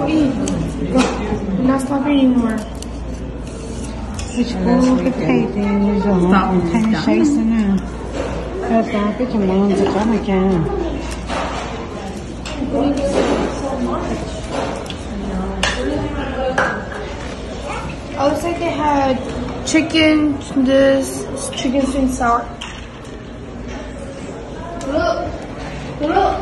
eat. Go. Not stop anymore. Which one cái cây thì rồi thay say xanh à. Rồi ta cái chồng ngon cho có mà cha. Oh, looks like they had chicken, this chicken sweet and sour. Look.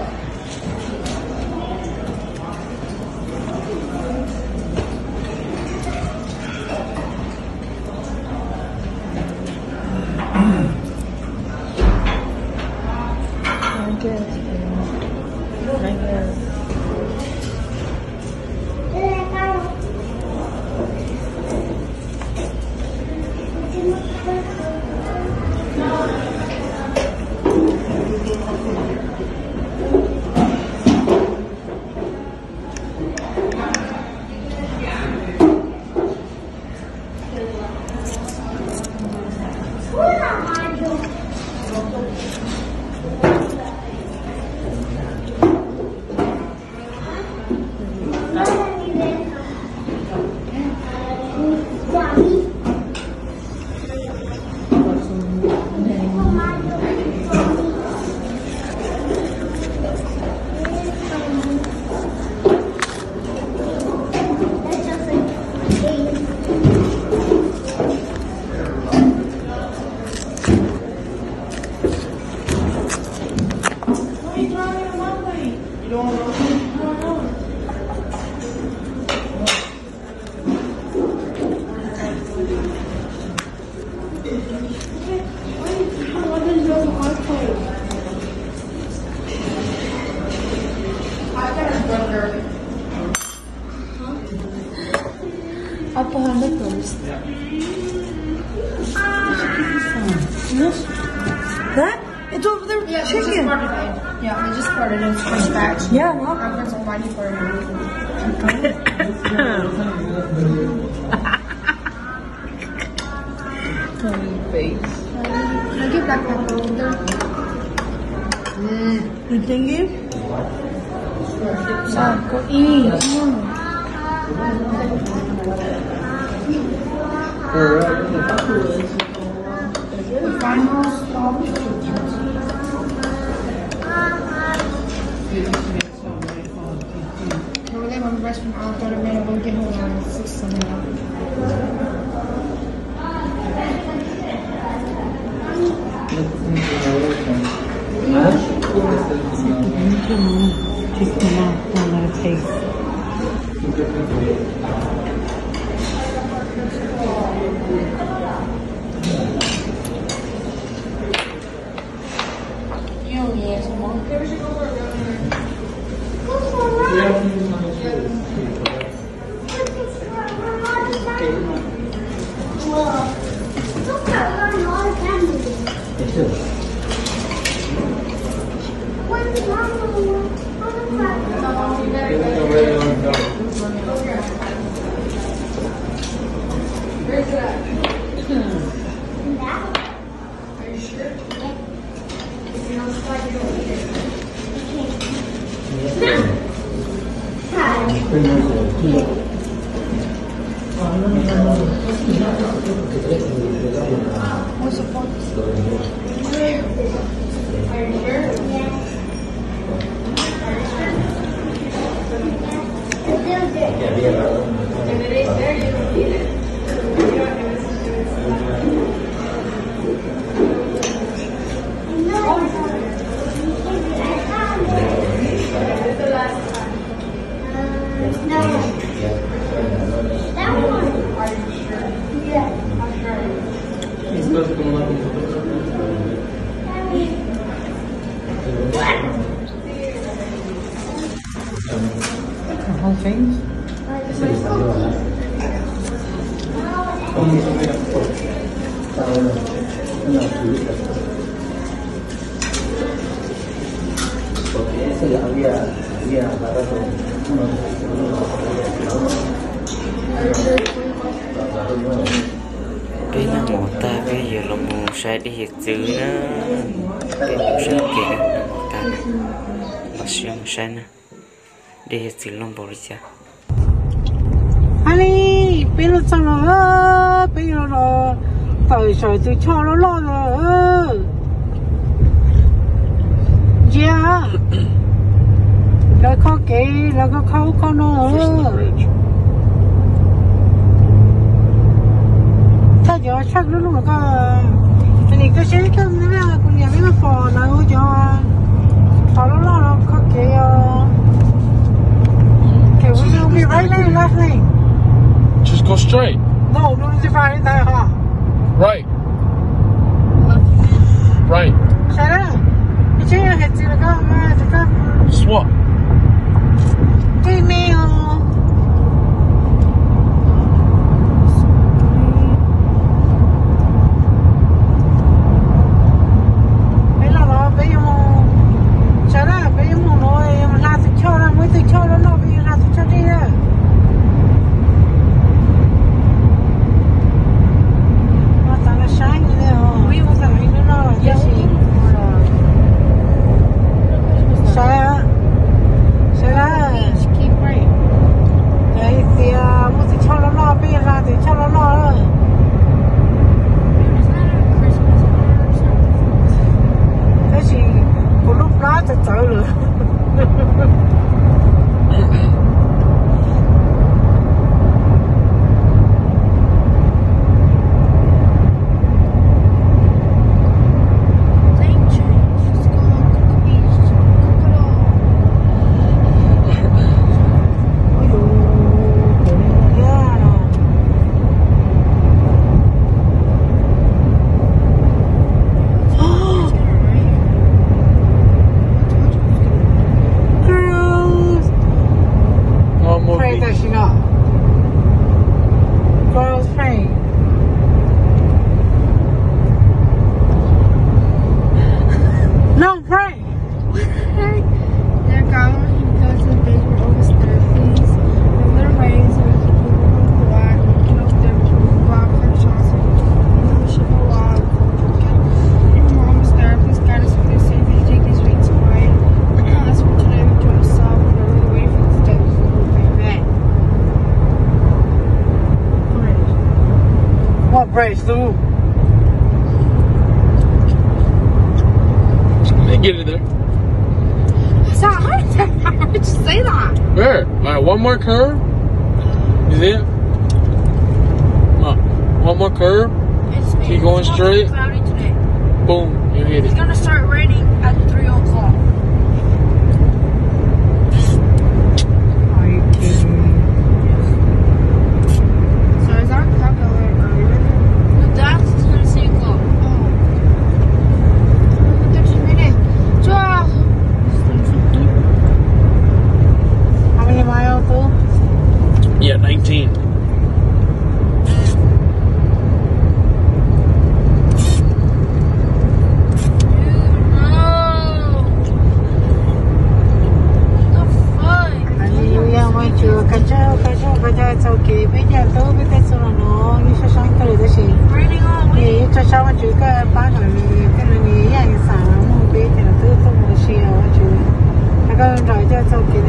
Up behind the toast. That? It's over there with Yeah, chicken. they just started it from scratch. Yeah, well. Our friends are fighting for it. Funny face. I give that pepper over You think you? So, go eat. Come on. The final stop. Over there on the restaurant, I'll go to bed. We'll get home around 6 something. Chicken out on her face. What's the point? Are you sure? Yeah. If it ain't there, you don't eat it. It's the last time. No. That one. Are you sure? Yeah. I'm sure. It's supposed to come up in The whole thing? porque ese había agarrado cái là một ta bây giờ là một sai đi hiện chữ nó cái một sai kia một ta và xem sai nè đi hiện chữ lòng bò đi cha anh đi bên lột xong rồi bên lột tỏi sỏi tôi cho nó lo rồi yeah rồi có cái rồi có khâu con nó ta giờ chắc lúc nó có anh ấy có sẽ cái này là con nhà mấy cái phò nào cho tao nó lo có cái we'll be right lane, left lane. Just go straight. No, no, it's right there, huh? Right. Right. Shut up. You can't hit the car, man. The car. Swap. Give me Praise through. They get it there. Sorry, how did you say that? Where? Like one more curve? You see it? One more curve. Keep going straight. Cloudy today. Boom, you hit It's it. gonna start raining at 3 o'clock. Are you kidding me? So is our calculator earlier? No, that's 10 o'clock. Oh. 30 minutes. 12. How many miles though? Yeah, 19. It's okay. Bây giờ tôi biết cái số nó như sao sáng tới đó chị. Thì cho cháu mà chú cái bán rồi cái này như vậy sáng nó mua biết thì là tôi mua xe ở chú. Cái rồi cho okay.